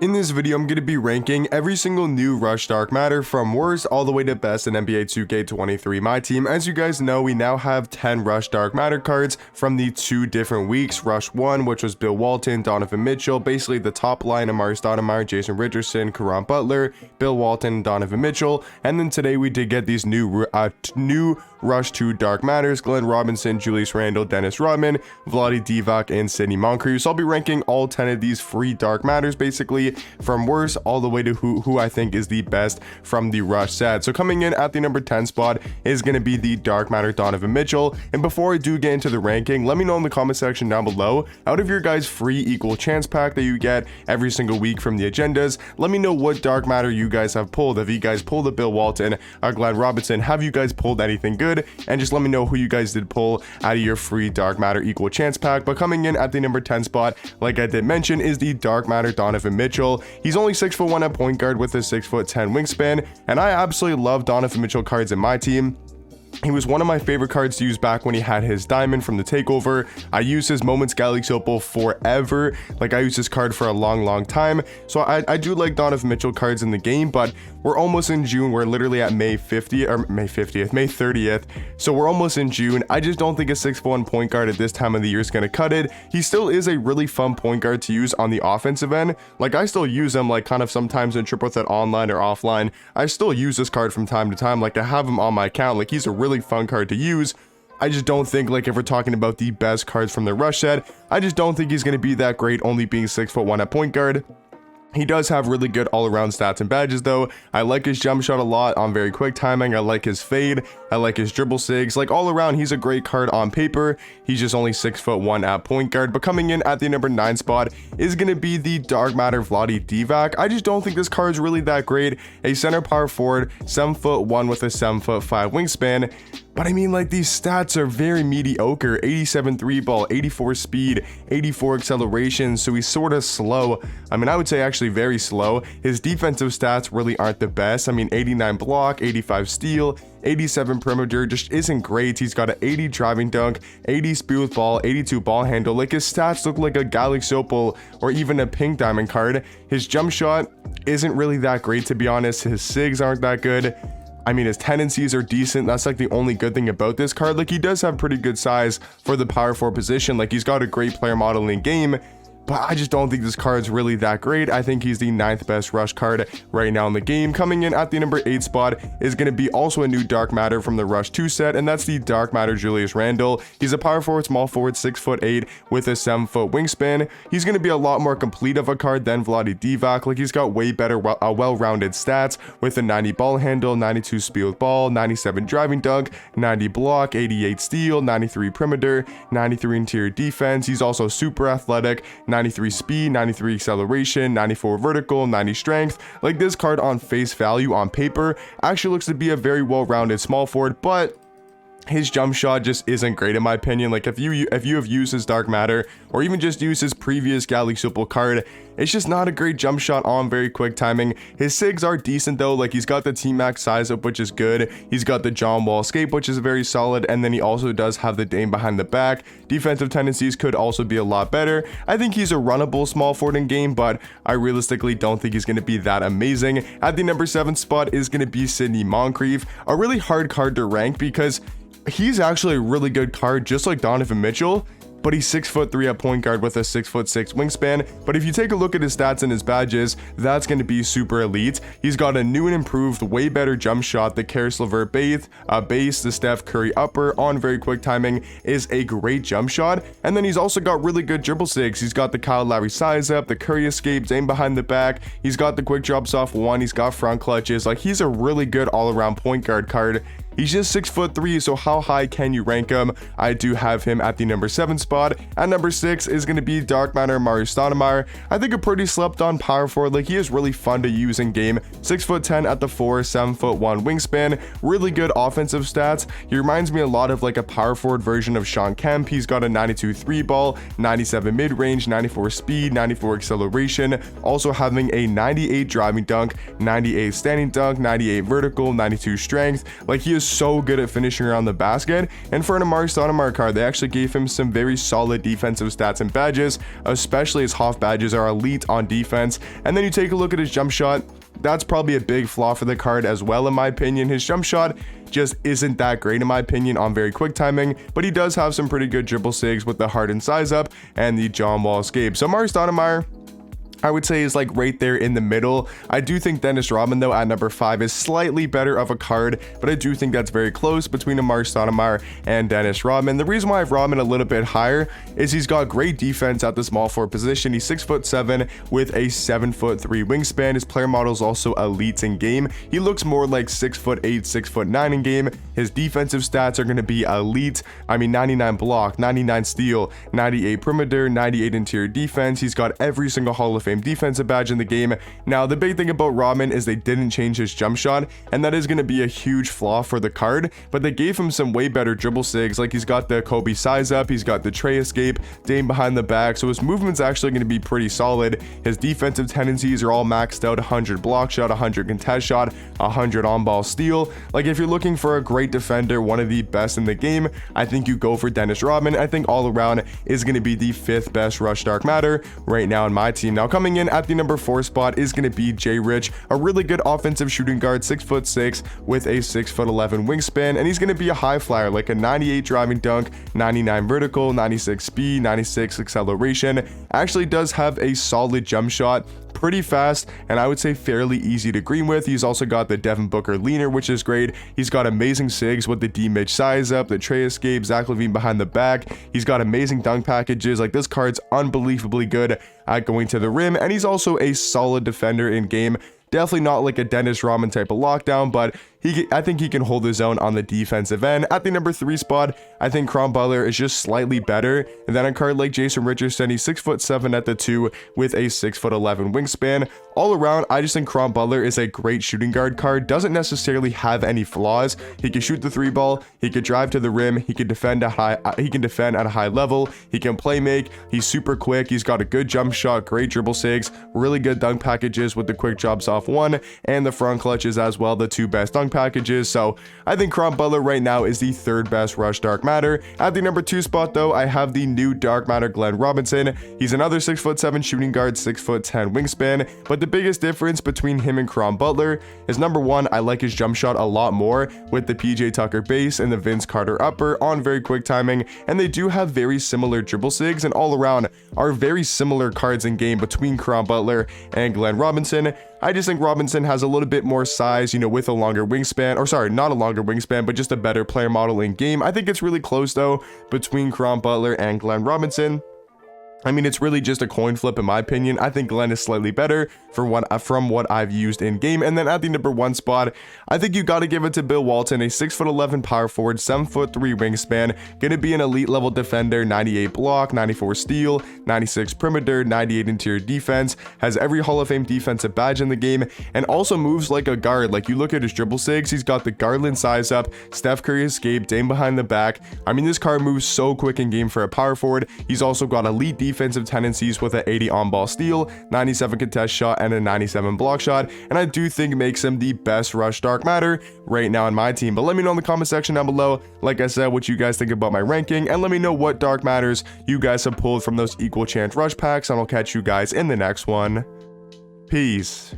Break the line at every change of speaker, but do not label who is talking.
In this video, I'm going to be ranking every single new Rush Dark Matter from worst all the way to best in NBA 2K23 Myteam. As you guys know, we now have 10 Rush Dark Matter cards from the 2 different weeks. Rush 1, which was Bill Walton, Donovan Mitchell, basically the top line of Amari Stoudemire, Jason Richardson, Caron Butler, Bill Walton, Donovan Mitchell. And then today we did get these new Rush 2 Dark Matters, Glenn Robinson, Julius Randle, Dennis Rodman, Vlade Divac, and Sidney Moncrief. So I'll be ranking all 10 of these free Dark Matters basically from worst all the way to who I think is the best from the Rush set. So coming in at the number 10 spot is going to be the Dark Matter Donovan Mitchell. And before I do get into the ranking, let me know in the comment section down below, out of your guys' free equal chance pack that you get every single week from the agendas, let me know what Dark Matter you guys have pulled. Have you guys pulled a Bill Walton, a Glenn Robinson? Have you guys pulled anything good? And just let me know who you guys did pull out of your free Dark Matter equal chance pack. But coming in at the number 10 spot, like I did mention, is the Dark Matter Donovan Mitchell. He's only 6'1" at point guard with a 6'10" wingspan, and I absolutely love Donovan Mitchell cards in my team. He was one of my favorite cards to use back when he had his diamond from the takeover. I use his Moments Galaxy Opal forever. Like, I use this card for a long time. So I do like Donovan Mitchell cards in the game, but we're almost in June. We're literally at May 30th. So we're almost in June. I just don't think a 6'1" point guard at this time of the year is going to cut it. He still is a really fun point guard to use on the offensive end. Like, I still use him, like, kind of sometimes in triple threat online or offline. I still use this card from time to time. Like, I have him on my account. Like, he's a really fun card to use. I just don't think, like, if we're talking about the best cards from the Rush set, I just don't think he's going to be that great, only being 6'1" at point guard. He does have really good all-around stats and badges though. I like his jump shot a lot on very quick timing. I like his fade. I like his dribble sigs. Like, all around, he's a great card on paper. He's just only 6'1" at point guard. But coming in at the number 9 spot is going to be the Dark Matter Vlade Divac. I just don't think this card is really that great. A center power forward, 7'1" with a 7'5" wingspan. But I mean, like, these stats are very mediocre. 87 3 ball, 84 speed, 84 acceleration, so he's sort of slow. I mean, I would say actually very slow. His defensive stats really aren't the best. I mean, 89 block, 85 steal, 87 perimeter, just isn't great. He's got an 80 driving dunk, 80 speed with ball, 82 ball handle. Like, his stats look like a Galaxy Opal or even a pink diamond card. His jump shot isn't really that great, to be honest. His sigs aren't that good. I mean, his tendencies are decent. That's like the only good thing about this card. Like, he does have pretty good size for the power forward position. Like, he's got a great player model in game, but I just don't think this card's really that great. I think he's the 9th best Rush card right now in the game. Coming in at the number 8 spot is going to be also a new Dark Matter from the Rush 2 set, and that's the Dark Matter Julius Randle. He's a power forward, small forward, 6'8" with a 7' wingspan. He's going to be a lot more complete of a card than Vlade Divac. Like, he's got way better, well-rounded stats with a 90 ball handle, 92 speed with ball, 97 driving dunk, 90 block, 88 steal, 93 perimeter, 93 interior defense. He's also super athletic, 93 speed, 93 acceleration, 94 vertical, 90 strength. Like, this card on face value on paper actually looks to be a very well-rounded small forward, but his jump shot just isn't great in my opinion. Like, if you have used his Dark Matter or even just used his previous Galaxy Opal card, it's just not a great jump shot on very quick timing. His sigs are decent though. Like, he's got the T-Max size up, which is good. He's got the John Wall escape, which is very solid, and then he also does have the Dame behind the back. Defensive tendencies could also be a lot better. I think he's a runnable small forward in game, but I realistically don't think he's going to be that amazing. At the number 7 spot is going to be Sidney Moncrief, a really hard card to rank because he's actually a really good card, just like Donovan Mitchell, but he's 6'3" at point guard with a 6'6" wingspan. But if you take a look at his stats and his badges, that's going to be super elite. He's got a new and improved, way better jump shot. The Karis LeVert base, the Steph Curry upper on very quick timing is a great jump shot. And then he's also got really good dribble sigs. He's got the Kyle Lowry size up, the Curry escape, Dame behind the back. He's got the quick drops off one. He's got front clutches. Like, he's a really good all-around point guard card. He's just 6'3", so how high can you rank him? I do have him at the number 7 spot. At number 6 is going to be Dark Matter Amari Stoudemire. I think a pretty slept on power forward. Like, he is really fun to use in game. 6'10" at the 4, 7'1" wingspan. Really good offensive stats. He reminds me a lot of like a power forward version of Shawn Kemp. He's got a 92 3 ball, 97 mid range, 94 speed, 94 acceleration. Also having a 98 driving dunk, 98 standing dunk, 98 vertical, 92 strength. Like, he is so good at finishing around the basket. And for an Amari Stoudemire card, they actually gave him some very solid defensive stats and badges, especially his Hoff badges are elite on defense. And then you take a look at his jump shot. That's probably a big flaw for the card as well, in my opinion. His jump shot just isn't that great in my opinion on very quick timing, but he does have some pretty good dribble sigs with the hardened size up and the John Wall escape. So Amari Stoudemire, I would say, is like right there in the middle. I do think Dennis Rodman though at number 5 is slightly better of a card, but I do think that's very close between Amari Stoudemire and Dennis Rodman. The reason why I have Rodman a little bit higher is he's got great defense at the small forward position. He's 6'7" with a 7'3" wingspan. His player model is also elite in game. He looks more like 6'8", 6'9" in game. His defensive stats are going to be elite. I mean, 99 block, 99 steal, 98 perimeter, 98 interior defense. He's got every single Hall of Fame defensive badge in the game. Now, the big thing about Rodman is they didn't change his jump shot, and that is going to be a huge flaw for the card, but they gave him some way better dribble sigs. Like, he's got the Kobe size up, he's got the Trey escape, Dame behind the back, so his movement's actually going to be pretty solid. His defensive tendencies are all maxed out: 100 block shot, 100 contest shot, 100 on ball steal. Like, if you're looking for a great defender, one of the best in the game, I think you go for Dennis Rodman. I think all around is going to be the 5th best rush dark matter right now in my team. Now, coming in at the number 4 spot is going to be Jay Rich, a really good offensive shooting guard, 6'6" with a 6'11" wingspan, and he's going to be a high flyer, like a 98 driving dunk, 99 vertical, 96 speed, 96 acceleration. Actually does have a solid jump shot, pretty fast, and I would say fairly easy to green with. He's also got the Devin Booker leaner, which is great. He's got amazing sigs with the D-Mitch size up, the Trey escape, Zach LaVine behind the back. He's got amazing dunk packages. Like, this card's unbelievably good at going to the rim, and he's also a solid defender in game. Definitely not like a Dennis Rodman type of lockdown, but I think he can hold his own on the defensive end. At the number 3 spot, I think Cron Butler is just slightly better than a card like Jason Richardson. He's 6'7" at the 2 with a 6'11" wingspan. All around, I just think Cron Butler is a great shooting guard card. Doesn't necessarily have any flaws. He can shoot the 3 ball. He can drive to the rim. He can defend at a high level. He can play make. He's super quick. He's got a good jump shot, great dribble sigs, really good dunk packages with the quick drops off one and the front clutches as well, the 2 best dunk packages. So I think Cron Butler right now is the 3rd best rush dark matter. At the number 2 spot though, I have the new dark matter Glenn Robinson. He's another 6'7" shooting guard, 6'10" wingspan, but the biggest difference between him and Cron Butler is, number 1, I like his jump shot a lot more with the PJ Tucker base and the Vince Carter upper on very quick timing, and they do have very similar dribble sigs, and all around are very similar cards in game between Cron Butler and Glenn Robinson. I just think Robinson has a little bit more size, with a longer wingspan, or sorry, not a longer wingspan, but just a better player model in game. I think it's really close though between Cron Butler and Glenn Robinson. I mean, it's really just a coin flip in my opinion. I think Glenn is slightly better from what I've used in game. And then at the number 1 spot, I think you got to give it to Bill Walton, a 6'11" power forward, 7'3" wingspan, gonna be an elite level defender, 98 block, 94 steal, 96 perimeter, 98 interior defense, has every Hall of Fame defensive badge in the game, and also moves like a guard. Like, you look at his dribble sigs, he's got the Garland size up, Steph Curry escape, Dame behind the back. I mean, this card moves so quick in game for a power forward. He's also got elite defensive tendencies with an 80 on ball steal, 97 contest shot, and a 97 block shot, and I do think makes him the best rush dark matter right now in my team. But let me know in the comment section down below, like I said, what you guys think about my ranking, and let me know what dark matters you guys have pulled from those equal chance rush packs, and I'll catch you guys in the next one. Peace.